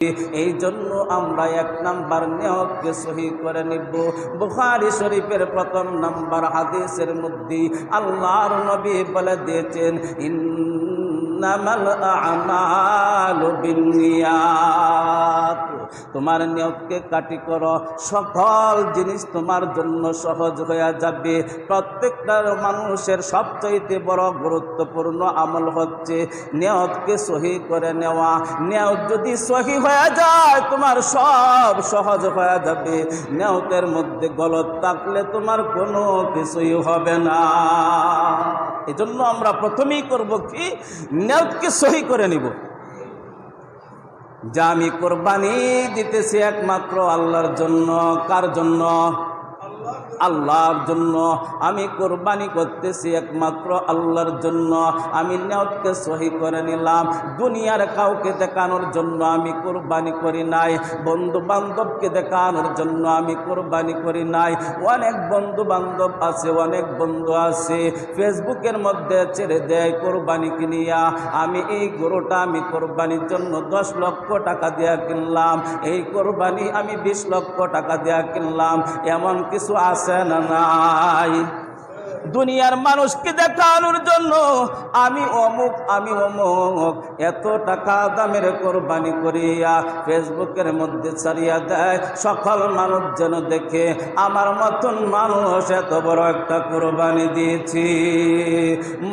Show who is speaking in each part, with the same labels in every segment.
Speaker 1: এই জন্য আমরা 1 নাম্বার নিয়তকে সহি করে নিব। বুখারী শরীফের 1 নাম্বার হাদিসের মধ্যে আল্লাহর নবী বলে দিয়েছেন, ইন্নামাল আ'মালু বিন্নিয়াত। তোমার নিয়তকে কাটি করো, সকল জিনিস তোমার জন্য সহজ হয়ে যাবে। প্রত্যেকটা মানুষের সবচাইতে বড় গুরুত্বপূর্ণ আমল হচ্ছে নিয়তকে সহি করে নেওয়া। নিয়ত যদি সহি হয়ে যায় তোমার সব সহজ হয়ে যাবে। নিয়তের মধ্যে গলত থাকলে তোমার কোনো কিছুই হবে না। এজন্য আমরা প্রথমেই করব কি, নিয়তকে সহি করে নিব যে আমি কোরবানি দিতেছি একমাত্র আল্লাহর জন্য। কার জন্য? আল্লাহর জন্য। আমি কোরবানি করতেছি একমাত্র আল্লাহর জন্য। আমি নিয়তকে সহি করে নিলাম। দুনিয়ার কাউকে দেখানোর জন্য আমি কোরবানি করি নাই, বন্ধু বান্ধবকে দেখানোর জন্য আমি কোরবানি করি নাই। অনেক বন্ধু বান্ধব আছে, অনেক বন্ধু আছে ফেসবুকের মধ্যে ছেড়ে দেয় কোরবানি কিনিয়া, আমি এই গরুটা আমি কোরবানির জন্য 10 লক্ষ টাকা দিয়া কিনলাম, এই কোরবানি আমি 20 লক্ষ টাকা দিয়া কিনলাম। এমন কিছু আছে না নাই? দুনিয়ার মানুষকে দেখানোর জন্য আমি অমুক আমি অমুক এত টাকা দামের কোরবানি করিয়া ফেসবুকের মধ্যে ছাড়িয়া দেয়। সকল মানুষ যেন দেখে আমার মতন মানুষ এত বড় একটা কোরবানি দিয়েছি।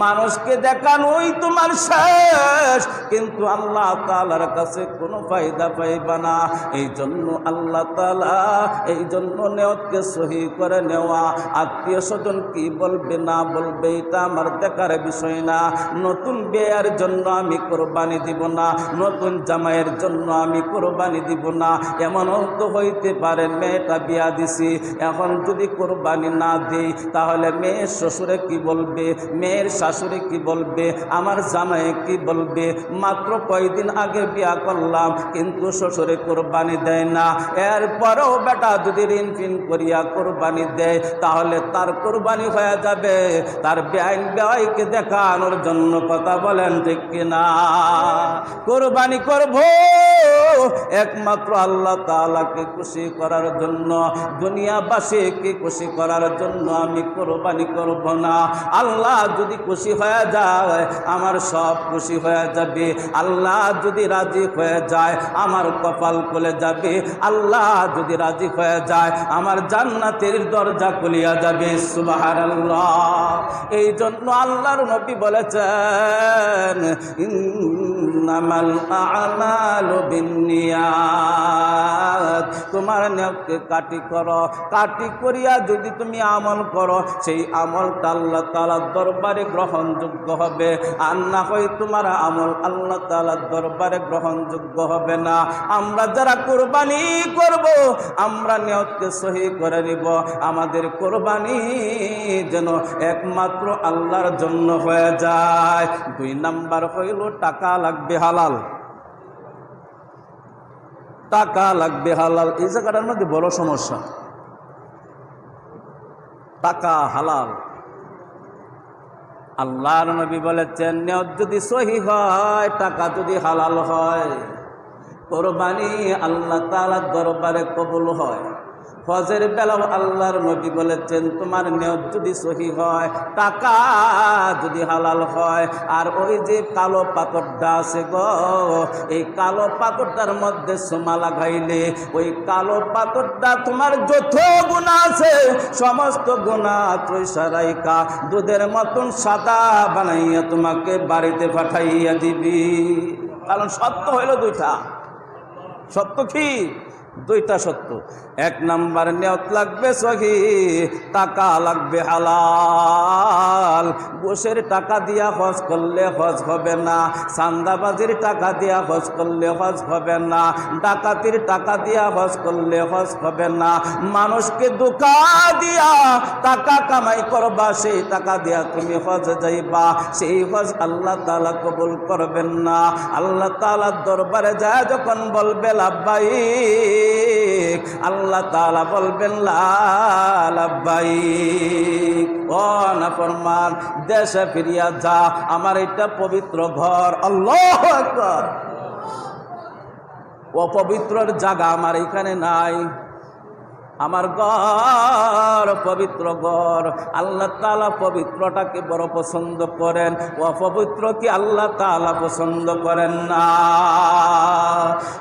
Speaker 1: মানুষকে দেখানোই তোমার শেষ, কিন্তু আল্লাহ তাআলার কাছে কোনো ফায়দা পাইবা না। এই জন্য আল্লাহ তাআলা এই জন্য নিয়তকে সহি করে নেওয়া। আত্মীয় স্বজন কি বলবে না বলবে এটা আমার দেখার বিষয় না। নতুন বিয়ের জন্য আমি কোরবানি দিব না, নতুন জামাইয়ের জন্য আমি কোরবানি দিব না। এমনও তো হইতে পারে মেয়েটা বিয়া দিছি, এখন যদি কোরবানি না দিই তাহলে মেয়ের শ্বশুরে কি বলবে, মেয়ের শাশুড়ি কি বলবে, আমার জামাই কি বলবে। মাত্র কয়েকদিন আগে বিয়া করলাম কিন্তু শ্বশুরে কোরবানি দেয় না, এরপরেও বেটা যদি ঋণ ফিন করিয়া কোরবানি দেয় তাহলে তার কোরবানি হয়ে যাবে তার বেআইন বেআইকে দেখানোর জন্য। কথা বলেন ঠিক কিনা? কোরবানি করব একমাত্র আল্লাহ তাআলাকে খুশি করার জন্য, দুনিয়াবাসীকে খুশি করার জন্য আমি কোরবানি করব না। আল্লাহ যদি খুশি হয়ে যায় আমার সব খুশি হয়ে যাবে। আল্লাহ যদি রাজি হয়ে যায় আমার কপাল খুলে যাবে। আল্লাহ যদি রাজি হয়ে যায় আমার জান্নাতের দরজা খুলিয়া যাবে। সুবহানাল্লাহ। এই জন্য আল্লাহর নবী বলেছেন, ইন্নামাল আ'মালু বিন্নিয়াত। তোমার নিয়তকে কাটি করো, কাটি করিয়া যদি তুমি আমল করো সেই আমলটা আল্লাহ তাআলার দরবারে গ্রহণযোগ্য হবে। আর না হয় তোমার আমল আল্লাহ তাআলার দরবারে গ্রহণযোগ্য হবে না। আমরা যারা কোরবানি করব আমরা নিয়তকে সহি করে নিব, আমাদের কোরবানি যেন একমাত্র আল্লাহর জন্য হয়ে যায়। 2 নাম্বার হইল টাকা লাগবে হালাল। টাকা লাগবে হালাল, এই জায়গাটার মধ্যে বড় সমস্যা। টাকা হালাল। আল্লাহর নবী বলেছেন নিয়ত যদি সহি হয়, টাকা যদি হালাল হয়, কোরবানি আল্লাহ তাআলার দরবারে কবুল হয়। হজের বেলাও আল্লাহর নবী বলেছেন তোমার নিয়ত যদি সহি হয়, টাকা যদি হালাল হয়, আর ওই যে কালো পাথরটা আছে গো, এই কালো পাথরটার মধ্যে সোমা লাগাইলে ওই কালো পাথরটা তোমার যত গুনাহ আছে সমস্ত গুনাহ ত্রৈসারাইকা দুধের মতন সাদা বানাইয়া তোমাকে বাড়িতে পাঠাইয়া দিবি। কারণ সত্য হইল 2টা। সত্য কি? 2টা সত্য। 1 নাম্বার নিয়ত লাগবে সহি, টাকা লাগবে হালাল। ঘুষের টাকা দিয়া হজ করলে হজ হবে না, চাঁদাবাজির টাকা দিয়া হজ করলে হজ হবে না, ডাকাতির টাকা দিয়া হজ করলে হজ হবে না। মানুষকে ধোঁকা দিয়া টাকা কামাই করবা, সেই টাকা দিয়া তুমি হজ যাইবা, সেই হজ আল্লাহ তাআলা কবুল করবেন না। আল্লাহ তাআলার দরবারে যায় যখন বলবে লাব্বাইক, আল্লাহ তাআলা বলবেন লা লাব্বাইক। ও নাফরমান, দেশে ফিরিয়া যা, আমার এটা পবিত্র ঘর। আল্লাহু আকবার। অপবিত্রর জায়গা আমার এখানে নাই। আমার ঘর পবিত্র ঘর। আল্লাহ তাআলা পবিত্রটাকে বড় পছন্দ করেন, অপবিত্রকে আল্লাহ তাআলা পছন্দ করেন না।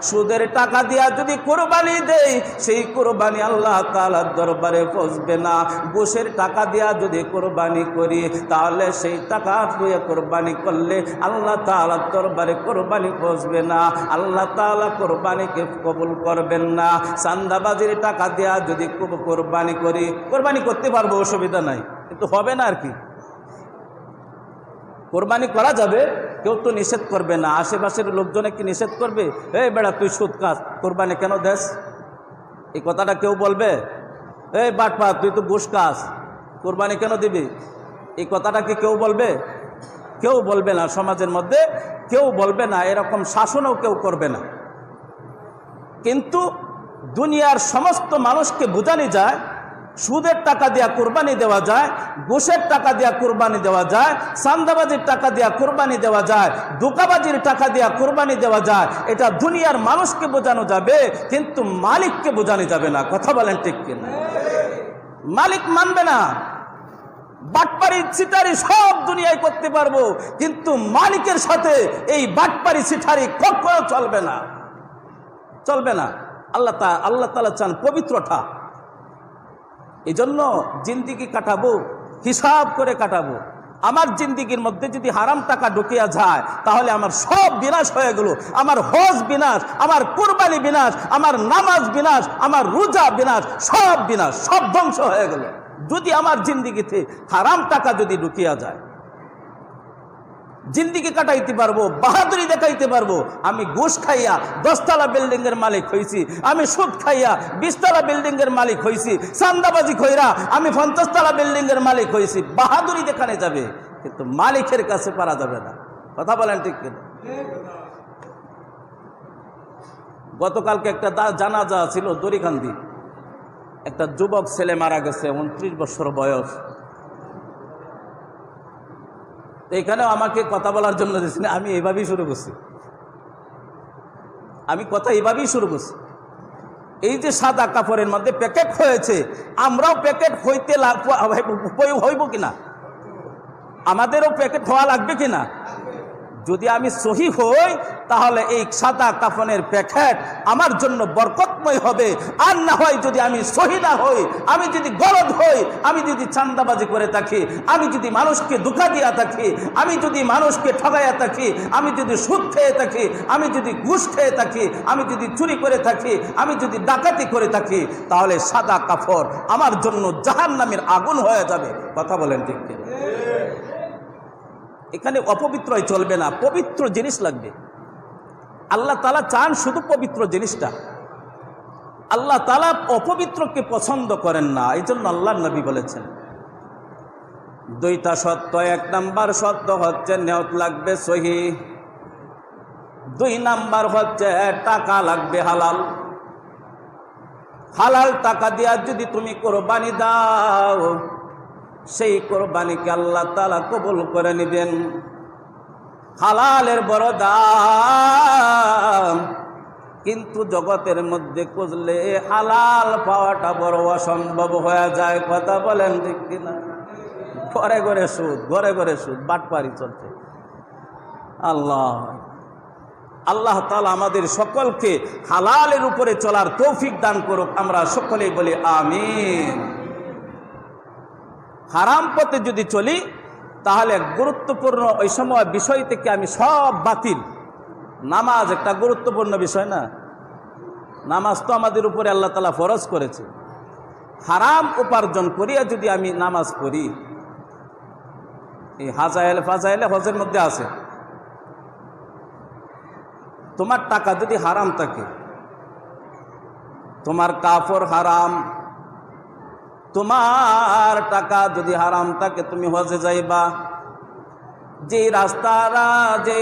Speaker 1: সুদের টাকা দিয়া যদি কোরবানি দেই, সেই কোরবানি আল্লাহ তাআলার দরবারে পৌঁছবে না। ঘুষের টাকা দিয়া যদি কোরবানি করি, তাহলে সেই টাকা দিয়ে কোরবানি করলে আল্লাহ তাআলার দরবারে কোরবানি পৌঁছবে না। আল্লাহ তাআলা কোরবানিকে কবুল করবেন না। চাঁদাবাজির টাকা দিয়া যদি কোরবানি করি, কোরবানি করতে পারবো, অসুবিধা নাই, কিন্তু হবে না আর কি। কোরবানি করা যাবে, কেউ তো নিষেধ করবে না। আশেপাশের লোকজনে কি নিষেধ করবে, এই বেড়া তুই সুদ খাস, কোরবানি কেন দেস? এই কথাটা কেউ বলবে? এই বাটপা তুই তো ঘুষ খাস, কোরবানি কেন দিবি? এই কথাটা কি কেউ বলবে? কেউ বলবে না। সমাজের মধ্যে কেউ বলবে না, এরকম শাসনও কেউ করবে না। কিন্তু দুনিয়ার সমস্ত মানুষকে বোঝানো যায়, সুদের টাকা দিয়া কোরবানি দেওয়া যায়, ঘুষের টাকা দিয়া কোরবানি দেওয়া যায়, চাঁদাবাজির টাকা দিয়া কোরবানি দেওয়া যায়, ধোঁকাবাজির টাকা দিয়া কোরবানি দেওয়া যায়। এটা দুনিয়ার মানুষকে বোঝানো যাবে, কিন্তু মালিককে বোঝানো যাবে না। কথা বলেন ঠিক কিনা? মালিক মানবে না। বাটপারি চিটারি সব দুনিয়ায় করতে পারবো, কিন্তু মালিকের সাথে এই বাটপারি চিটারি কখনো চলবে না, চলবে না। আল্লাহ তাআলা চান পবিত্রতা। এই জন্য জিন্দিগি কাটাবো, হিসাব করে কাটাবো। আমার জিন্দিগির মধ্যে যদি হারাম টাকা ঢুকিয়া যায়, তাহলে আমার সব বিনাশ হয়ে গেল। আমার হজ বিনাশ, আমার কুরবানি বিনাশ, আমার নামাজ বিনাশ, আমার রোজা বিনাশ, সব বিনাশ, সব ধ্বংস হয়ে গেল যদি আমার জিন্দিগিতে হারাম টাকা যদি ঢুকিয়া যায়। জিন্দিগি কাটাইতে পারবো, বাহাদুরি দেখাইতে পারবো। আমি ঘুষ খাইয়া 10 তলা বিল্ডিং এর মালিক হইছি, আমি সুদ খাইয়া 20 তলা বিল্ডিং এর মালিক হইছি, চাঁদাবাজি কইরা আমি 50 তলা বিল্ডিং এর মালিক হইছি। বাহাদুরি দেখানো যাবে, কিন্তু মালিকের কাছে পারা যাবে না। কথা বলেন ঠিক কিনা? গতকালকে একটা জানাজা ছিল দড়িকান্দি, একটা যুবক ছেলে মারা গেছে, 29 বছর বয়স। এখানেও আমাকে কথা বলার জন্য দিচ্ছেন, আমি এইভাবেই শুরু করছি, আমি কথা এইভাবেই শুরু করছি। এই যে সাদা কাপড়ের মধ্যে প্যাকেট হয়েছে, আমরাও প্যাকেট হইতে হইব কিনা? আমাদেরও প্যাকেট হওয়া লাগবে কিনা? যদি আমি সহি হই, তাহলে এই সাদা কাফনের প্যাকেট আমার জন্য বরকতময় হবে। আর না হয় যদি আমি সহি না হই, আমি যদি গলদ হই, আমি যদি চাঁদাবাজি করে থাকি, আমি যদি মানুষকে ধোঁকা দিয়া থাকি, আমি যদি মানুষকে ঠগাইয়া থাকি, আমি যদি সুদ খেয়ে থাকি, আমি যদি ঘুষ খেয়ে থাকি, আমি যদি চুরি করে থাকি, আমি যদি ডাকাতি করে থাকি, তাহলে সাদা কাফর আমার জন্য জাহান্নামের আগুন হয়ে যাবে। কথা বলেন ঠিক কি? এখানে অপবিত্রই চলবে না, পবিত্র জিনিস লাগবে। আল্লাহ তাআলা চান শুধু পবিত্র জিনিসটা। আল্লাহ তাআলা অপবিত্রকে পছন্দ করেন না। এই জন্য আল্লাহর নবী বলেছেন 2টা শর্ত। 1 নাম্বার শর্ত হচ্ছে নিয়ত লাগবে সহি, 2 নাম্বার হচ্ছে টাকা লাগবে হালাল। হালাল টাকা দিয়া যদি তুমি কোরবানি দাও, সেই কোরবানিকে আল্লাহ তাআলা কবুল করে নেবেন। হালালের বড় দাম, কিন্তু জগতের মধ্যে খুঁজলে হালাল পাওয়াটা বড় অসম্ভব হয়ে যায়। কথা বলেন ঠিক কিনা? ঘরে ঘরে সুদ, ঘরে ঘরে সুদ, বাটপারি চলছে। আল্লাহ তাআলা আমাদের সকলকে হালালের উপরে চলার তৌফিক দান করুক। আমরা সকলেই বলি আমিন। হারাম পথে যদি চলি, তাহলে গুরুত্বপূর্ণ ওই সময় বিষয় থেকে আমি সব বাতিল। নামাজ একটা গুরুত্বপূর্ণ বিষয় না? নামাজ তো আমাদের উপরে আল্লাহ তাআলা ফরজ করেছে। হারাম উপার্জন করিয়া যদি আমি নামাজ পড়ি, এই হাজাইল ফাজাইলে হজের মধ্যে আছে, তোমার টাকা যদি হারাম থাকে, তোমার কাপড় হারাম, তোমার টাকা যদি হারাম থাকে, তুমি হজে যাইবা, যে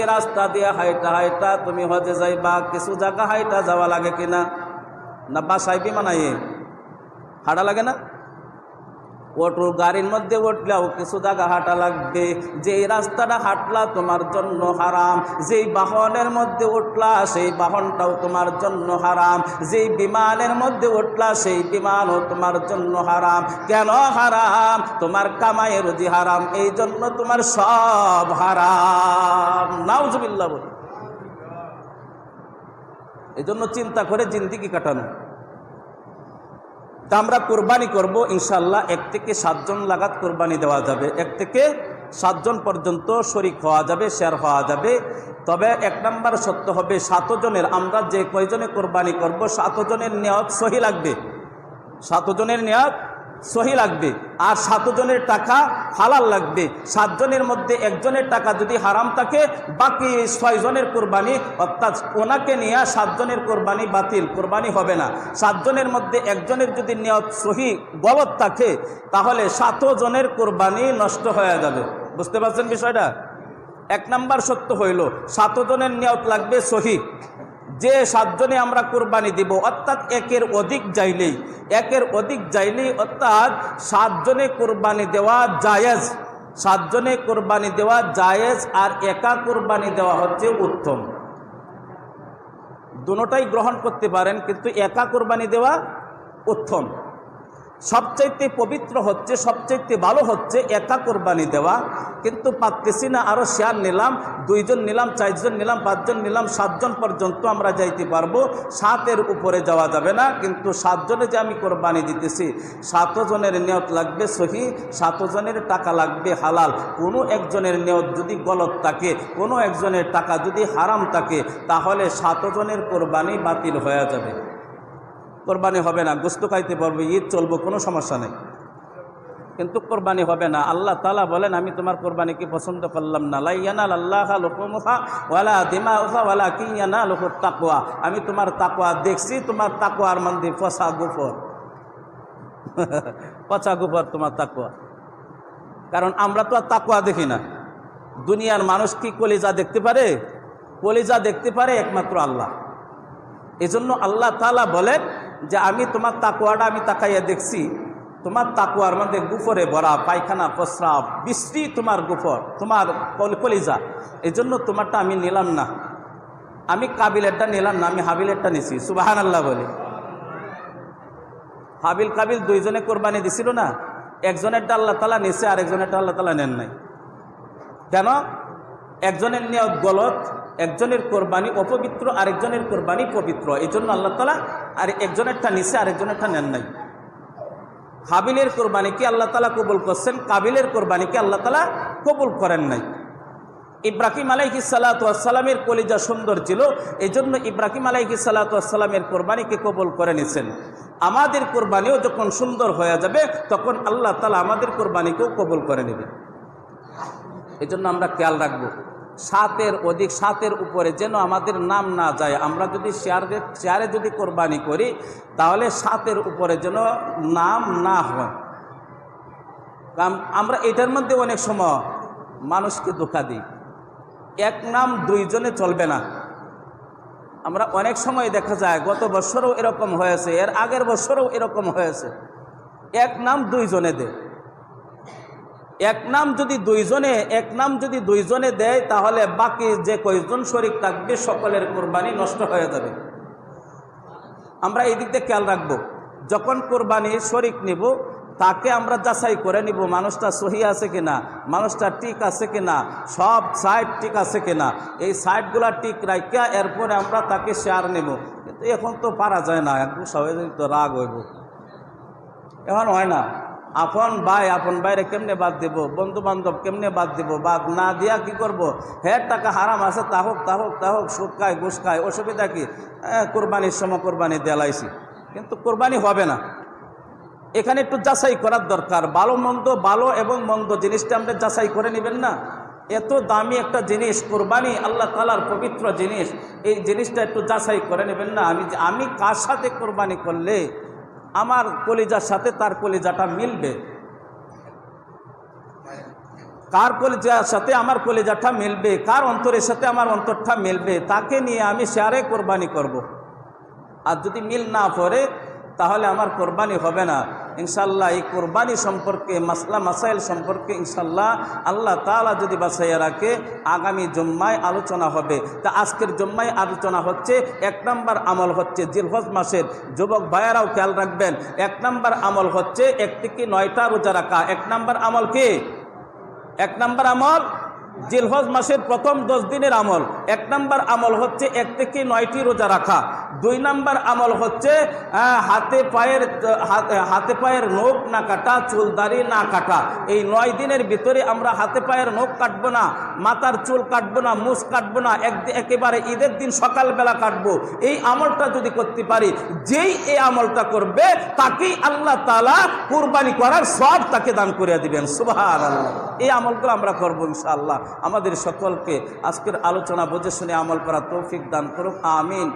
Speaker 1: রাস্তা দিয়ে হাইটা হাইটা তুমি হজে যাইবা, কিছু জায়গা হাইটা যাওয়া লাগে কিনা? না বাসায় বিমানায় হাঁটা লাগে না? অটো গাড়ির মধ্যে উঠলেও কিছু জায়গা হাঁটা লাগবে, যেই রাস্তাটা হাঁটলা তোমার জন্য হারাম, যেই বাহনের মধ্যে উঠলা সেই বাহনটাও তোমার জন্য হারাম, যেই বিমানের মধ্যে উঠলা সেই বিমানও তোমার জন্য হারাম। কেন হারাম? তোমার কামাই রুজি হারাম, এই জন্য তোমার সব হারাম। নাউজুবিল্লাহ বলে। এই জন্য চিন্তা করে জিন্দেগি কাটানো। তা আমরা কোরবানি করব ইনশাল্লাহ। 1 থেকে 7 জন লাগাত কোরবানি দেওয়া যাবে, 1 থেকে 7 জন পর্যন্ত শরিক হওয়া যাবে, শেয়ার হওয়া যাবে। তবে 1 নম্বর সত্য হবে 7 জনের, আমরা যে কয়জনে কোরবানি করব 7 জনের নিয়ত সহি লাগবে, 7 জনের নিয়ত সহি লাগবে। আর 7 জনের টাকা হালাল লাগবে। 7 জনের মধ্যে 1 জনের টাকা যদি হারাম থাকে, বাকি 6 জনের কোরবানি, অর্থাৎ ওনাকে নিয়ে 7 জনের কোরবানি বাতিল, কোরবানি হবে না। 7 জনের মধ্যে 1 জনের যদি নিয়ত সহি গলত থাকে, তাহলে 7 জনের কোরবানি নষ্ট হয়ে যাবে। বুঝতে পারছেন বিষয়টা? 1 নম্বর সত্য হইল 7 জনের নিয়ত লাগবে সহি, যে 7 জনে আমরা কোরবানি দিব, অর্থাৎ 1-এর অধিক যাইলেই অর্থাৎ 7 জনে কোরবানি দেওয়া জায়েজ, 7 জনে কোরবানি দেওয়া জায়েজ। আর একা কোরবানি দেওয়া হচ্ছে উত্তম। দুটোটাই গ্রহণ করতে পারেন, কিন্তু একা কোরবানি দেওয়া উত্তম। সবচাইতে পবিত্র হচ্ছে, সবচাইতে ভালো হচ্ছে একা কোরবানি দেওয়া। কিন্তু পারতেছি না, আরও শেয়ার নিলাম, 2 জন নিলাম, 4 জন নিলাম, 5 জন নিলাম, 7 জন পর্যন্ত আমরা যাইতে পারবো। 7-এর উপরে যাওয়া যাবে না। কিন্তু 7 জনে যে আমি কোরবানি দিতেছি, 7 জনের নিয়ত লাগবে সহি, 7 জনের টাকা লাগবে হালাল। কোনো একজনের নিয়ত যদি গলত থাকে, কোনো একজনের টাকা যদি হারাম থাকে, তাহলে 7 জনের কোরবানি বাতিল হয়ে যাবে, কোরবানি হবে না। গোস্ত খাইতে পারবো, ঈদ চলবো, কোনো সমস্যা নেই, কিন্তু কোরবানি হবে না। আল্লাহ তাআলা বলেন, আমি তোমার কোরবানিকে পছন্দ করলাম না। লা ইয়ানালাল্লাহা লুহুমুহা ওয়ালা দিমাউহা ওয়ালাকিন ইয়ানালুহুত তাকওয়া। আমি তোমার তাকওয়া দেখছি, তোমার তাকওয়ার মধ্যে পচা গোবর পচা গোবর তোমার তাকওয়া। কারণ আমরা তো আর তাকওয়া দেখি না। দুনিয়ার মানুষ কি কলিজা দেখতে পারে? কলিজা দেখতে পারে একমাত্র আল্লাহ। এজন্য আল্লাহ তাআলা বলেন যে আমি তোমার তাকওয়াটা আমি তাকাইয়া দেখছি, তোমার তাকওয়ার মধ্যে গুফরে ভরা, পায়খানা প্রস্রাব বিশ্রী তোমার গুফর, তোমার কলিজা। এই জন্য তোমারটা আমি নিলাম না, আমি কাবিলেরটা নিলাম না, আমি হাবিলেরটা নিছি। সুবহানাল্লাহ বলি। হাবিল কাবিল 2 জনে কোরবানি দিছিল না? একজনেরটা আল্লাহ তাআলা নিছে, আর একজনেরটা আল্লাহ তাআলা নেন নাই। কেন? একজনের নিয়ত গলত, একজনের কোরবানি অপবিত্র, আরেকজনের কোরবানি পবিত্র। এই জন্য আল্লাহ তাআলা আর একজনেরটা নিছে, আরেকজনেরটা নেন নাই। হাবিলের কোরবানিকে আল্লাহ তাআলা কবুল করছেন, কাবিলের কোরবানিকে আল্লাহ তাআলা কবুল করেন নাই। ইব্রাহিম আলাইহিস সালাতু ওয়াস সালামের কলিজা সুন্দর ছিল, এই জন্য ইব্রাহিম আলাইহিস সালাতু ওয়াস সালামের কোরবানিকে কবুল করে নিছেন। আমাদের কোরবানিও যখন সুন্দর হয়ে যাবে, তখন আল্লাহ তাআলা আমাদের কোরবানিকেও কবুল করে নেবেন। এই জন্য আমরা খেয়াল রাখবো, 7-এর অধিক, 7-এর উপরে যেন আমাদের নাম না যায়। আমরা যদি শেয়ারে যদি কোরবানি করি, তাহলে 7-এর উপরে যেন নাম না হয়। কারণ আমরা এটার মধ্যে অনেক সময় মানুষকে ধোঁকা দিই। 1 নাম 2 জনে চলবে না। আমরা অনেক সময় দেখা যায়, গত বছরও এরকম হয়েছে, এর আগের বছরও এরকম হয়েছে, 1 নাম 2 জনে দেয়। 1 নাম যদি 2 জনে দেয়, তাহলে বাকি যে কয়জন শরিক থাকবে সকলের কোরবানি নষ্ট হয়ে যাবে। আমরা এই দিক দিয়ে খেয়াল রাখবো, যখন কোরবানি শরিক নিব, তাকে আমরা যাচাই করে নিব, মানুষটা সহি আছে কিনা, মানুষটা ঠিক আছে কিনা, সব সাইড ঠিক আছে কিনা। এই সাইডগুলা ঠিক রাখিয়া এরপরে আমরা তাকে শেয়ার নেব। কিন্তু এখন তো পারা যায় না, একদম সবাই তো রাগ হইব, এখন হয় না। আপন ভাইরে কেমনে বাদ দেব, বন্ধু বান্ধব কেমনে বাদ দেব? বাদ না দিয়া কি করব? হের টাকা হারাম আছে, তাহক সুদ খায়, ঘুষ খায়, অসুবিধা কি? কোরবানির সময় কোরবানি দেলাইছি, কিন্তু কোরবানি হবে না। এখানে একটু যাচাই করার দরকার। ভালো এবং মন্দ জিনিসটা আমরা যাচাই করে নেবেন না। এত দামি একটা জিনিস কোরবানি, আল্লাহ তাআলার পবিত্র জিনিস, এই জিনিসটা একটু যাচাই করে নেবেন না। আমি কার সাথে কোরবানি করলে আমার কলিজার সাথে তার কলিজাটা মিলবে, কার কলিজার সাথে আমার কলিজাটা মিলবে, কার অন্তরের সাথে আমার অন্তরটা মিলবে, তাকে নিয়ে আমি শেয়ারে কোরবানি করব। আর যদি মিল না পড়ে, তাহলে আমার কোরবানি হবে না। ইনশাল্লাহ এই কোরবানি সম্পর্কে মাসলা মাসাইল সম্পর্কে ইনশাল্লাহ আল্লাহ তাআলা যদি বাঁচাইয়া রাখে আগামী জুম্মায় আলোচনা হবে। তা আজকের জুম্মায় আলোচনা হচ্ছে 1 নম্বর আমল হচ্ছে জিলহজ মাসের, যুবক ভাইয়েরাও খেয়াল রাখবেন, 1 নম্বর আমল হচ্ছে 1 থেকে 9টা রোজা রাখা। 1 নম্বর আমল কি? 1 নম্বর আমল জিলহজ মাসের প্রথম 10 দিনের আমল। 1 নম্বর আমল হচ্ছে 1 থেকে 9টি রোজা রাখা। 2 নম্বর আমল হচ্ছে হাতে পায়ের নখ না কাটা, চুলদাড়ি না কাটা। এই 9 দিনের ভিতরে আমরা হাতে পায়ের নখ কাটবো না, মাথার চুল কাটবো না, মুছ কাটবো না, একেবারে ঈদের দিন সকালবেলা কাটবো। এই আমলটা যদি করতে পারি, যেই এই আমলটা করবে তাকেই আল্লাহ তাআলা কুরবানি করার সব তাকে দান করে দিবেন। সুবহানাল্লাহ। এই আমলগুলো আমরা করবো ইনশাআল্লাহ। আমাদের সকলকে আজকের আলোচনা বুঝে শুনে আমল করা তৌফিক দান করুক, আমিন।